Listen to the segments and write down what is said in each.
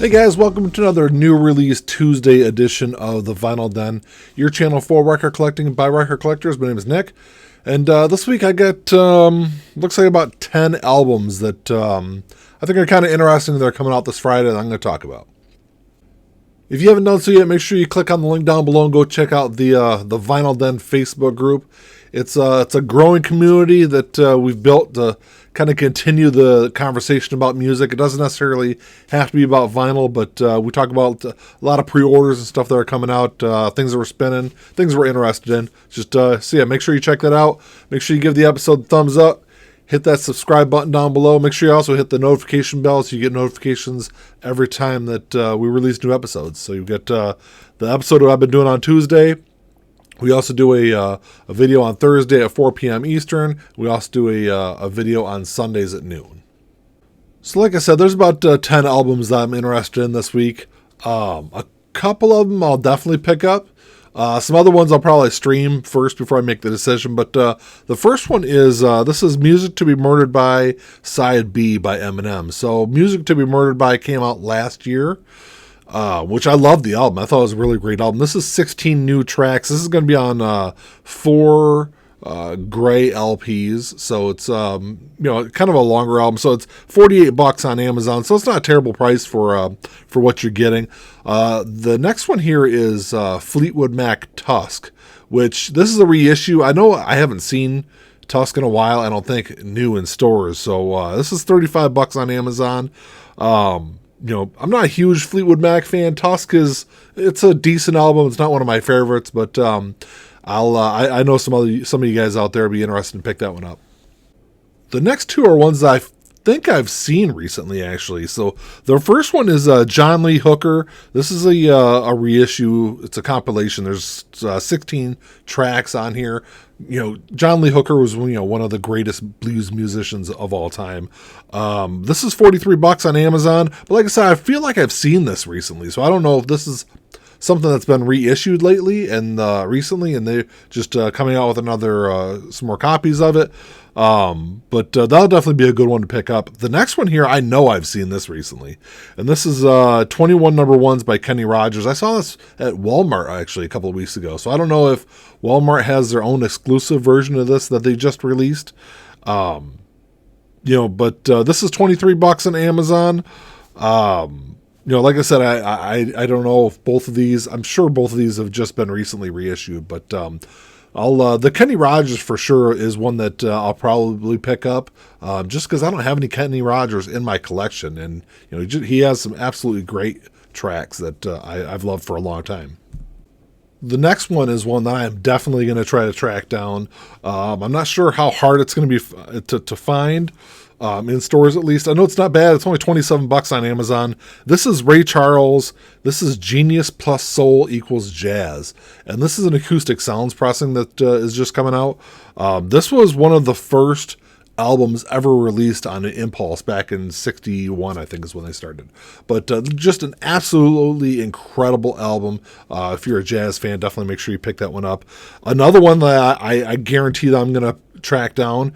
Hey guys, welcome to another new release Tuesday edition of the Vinyl Den, your channel for record collecting by record collectors. My name is Nick, and this week I got looks like about 10 albums that I think are kind of interesting that are coming out this Friday that I'm going to talk about. If you haven't done so yet, make sure you click on the link down below and go check out the Vinyl Den Facebook group. It's a growing community that we've built to kind of continue the conversation about music. It doesn't necessarily have to be about vinyl, but we talk about a lot of pre-orders and stuff that are coming out, things that we're spinning, things we're interested in. Just make sure you check that out. Make sure you give the episode a thumbs up. Hit that subscribe button down below. Make sure you also hit the notification bell so you get notifications every time that we release new episodes. So you get the episode that I've been doing on Tuesday. We also do a video on Thursday at 4 p.m. Eastern. We also do a video on Sundays at noon. So like I said, there's about 10 albums that I'm interested in this week. A couple of them I'll definitely pick up. Some other ones I'll probably stream first before I make the decision. But the first one is, this is Music to Be Murdered By, Side B by Eminem. So Music to Be Murdered By came out last year. Which I love the album. I thought it was a really great album. This is 16 new tracks. This is going to be on 4 gray LPs. So it's kind of a longer album. So it's $48 on Amazon. So it's not a terrible price for what you're getting. The next one here is Fleetwood Mac Tusk, which this is a reissue. I know I haven't seen Tusk in a while. I don't think new in stores. So this is $35 on Amazon. I'm not a huge Fleetwood Mac fan. Tusk it's a decent album. It's not one of my favorites, but I know some of you guys out there would be interested in pick that one up. The next two are ones that I think I've seen recently, actually. So the first one is John Lee Hooker. This is a reissue. It's a compilation. There's 16 tracks on here. John Lee Hooker was one of the greatest blues musicians of all time. This is $43 on Amazon. But like I said, I feel like I've seen this recently. So I don't know if this is something that's been reissued lately and recently, and they're just coming out with some more copies of it. But that'll definitely be a good one to pick up. The next one here, I know I've seen this recently, and this is 21 Number Ones by Kenny Rogers. I saw this at Walmart actually a couple of weeks ago, so I don't know if Walmart has their own exclusive version of this that they just released. But this is $23 on Amazon. Like I said, I don't know if both of these. I'm sure both of these have just been recently reissued, but the Kenny Rogers for sure is one that I'll probably pick up, just because I don't have any Kenny Rogers in my collection, and he has some absolutely great tracks that I've loved for a long time. The next one is one that I am definitely going to try to track down. I'm not sure how hard it's going to be to find. In stores at least. I know it's not bad. It's only $27 on Amazon. This is Ray Charles. This is Genius plus Soul equals Jazz. And this is an acoustic sounds processing that is just coming out. This was one of the first albums ever released on an Impulse back in 61, I think is when they started. But just an absolutely incredible album. If you're a jazz fan, definitely make sure you pick that one up. Another one that I guarantee that I'm going to track down.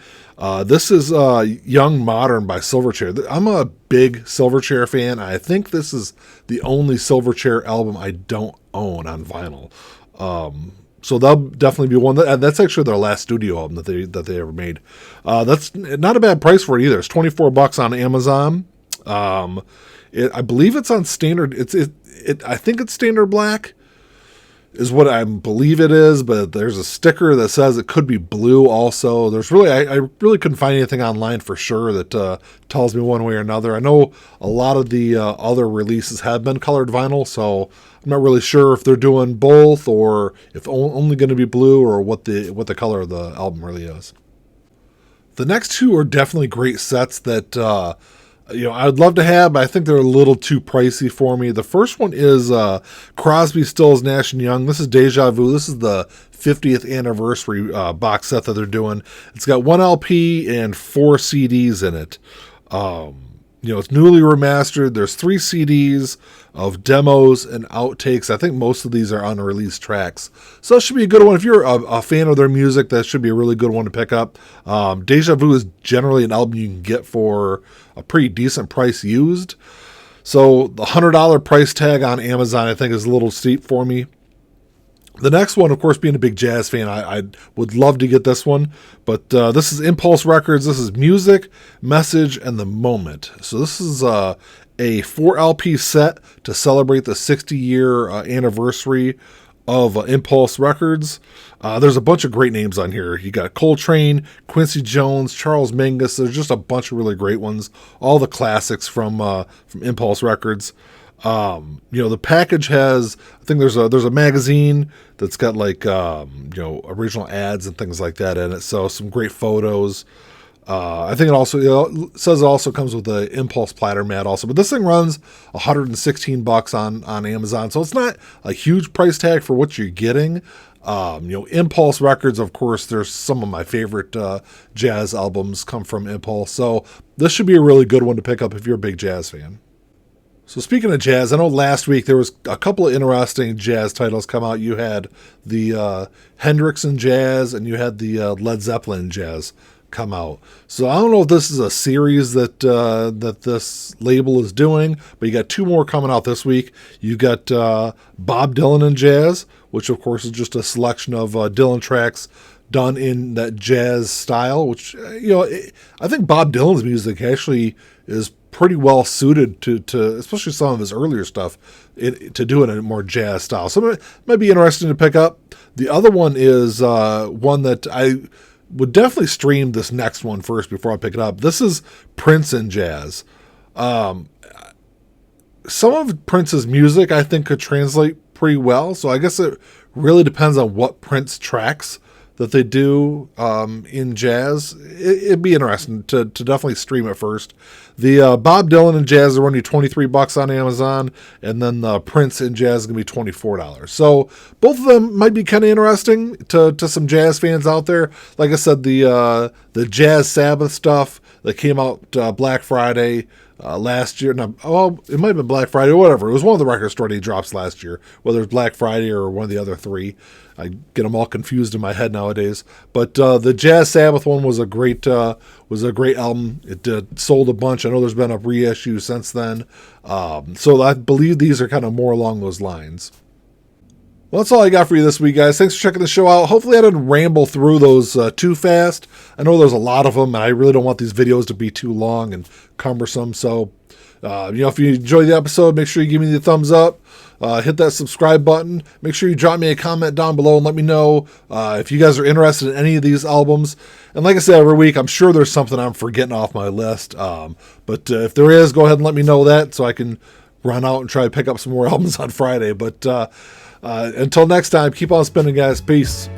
This is Young Modern by Silverchair. I'm a big Silverchair fan. I think this is the only Silverchair album I don't own on vinyl. So that'll definitely be one. That's actually their last studio album that they ever made. That's not a bad price for it either. It's $24 on Amazon. I believe it's on standard. I think it's standard black is what I believe it is, but there's a sticker that says it could be blue also. There's I really couldn't find anything online for sure that tells me one way or another. I know a lot of the other releases have been colored vinyl, so I'm not really sure if they're doing both or if only going to be blue or what the color of the album really is. The next two are definitely great sets that I'd love to have, but I think they're a little too pricey for me. The first one is Crosby, Stills, Nash & Young. This is Deja Vu. This is the 50th anniversary box set that they're doing. It's got 1 LP and 4 CDs in it. It's newly remastered. There's 3 CDs of demos and outtakes. I think most of these are unreleased tracks. So it should be a good one. If you're a fan of their music, that should be a really good one to pick up. Deja Vu is generally an album you can get for a pretty decent price used. So the $100 price tag on Amazon, I think, is a little steep for me. The next one, of course, being a big jazz fan, I would love to get this one. But this is Impulse Records. This is Music, Message, and the Moment. So this is a 4 LP set to celebrate the 60-year anniversary of Impulse Records. There's a bunch of great names on here. You got Coltrane, Quincy Jones, Charles Mingus. There's just a bunch of really great ones. All the classics from Impulse Records. The package has, I think there's a magazine that's got like, original ads and things like that in it. So some great photos. I think it also says it also comes with the Impulse platter mat also, but this thing runs $116 on Amazon. So it's not a huge price tag for what you're getting. Impulse Records, of course, there's some of my favorite, jazz albums come from Impulse. So this should be a really good one to pick up if you're a big jazz fan. So speaking of jazz, I know last week there was a couple of interesting jazz titles come out. You had the Hendrix and jazz, and you had the Led Zeppelin jazz come out. So I don't know if this is a series that this label is doing, but you got 2 more coming out this week. You got Bob Dylan and jazz, which of course is just a selection of Dylan tracks done in that jazz style, which I think Bob Dylan's music actually is pretty well suited to especially some of his earlier stuff, to do it in a more jazz style. So it might be interesting to pick up. The other one is one that I would definitely stream this next one first before I pick it up. This is Prince and jazz. Some of Prince's music I think could translate pretty well. So I guess it really depends on what Prince tracks that they do in jazz. It'd be interesting to definitely stream it first. The Bob Dylan and jazz are running $23 on Amazon, and then the Prince and jazz is going to be $24. So both of them might be kind of interesting to some jazz fans out there. Like I said, the Jazz Sabbath stuff that came out Black Friday last year. Now, it might have been Black Friday or whatever. It was one of the Record Store Day drops last year, whether it's Black Friday or one of the other 3. I get them all confused in my head nowadays. But the Jazz Sabbath one was a great album. It sold a bunch. I know there's been a reissue since then. So I believe these are kind of more along those lines. Well, that's all I got for you this week, guys. Thanks for checking the show out. Hopefully I didn't ramble through those too fast. I know there's a lot of them, and I really don't want these videos to be too long and cumbersome. So, if you enjoyed the episode, make sure you give me the thumbs up. Hit that subscribe button. Make sure you drop me a comment down below and let me know if you guys are interested in any of these albums. And like I said, every week, I'm sure there's something I'm forgetting off my list. But if there is, go ahead and let me know that so I can run out and try to pick up some more albums on Friday. But until next time, keep on spinning, guys. Peace.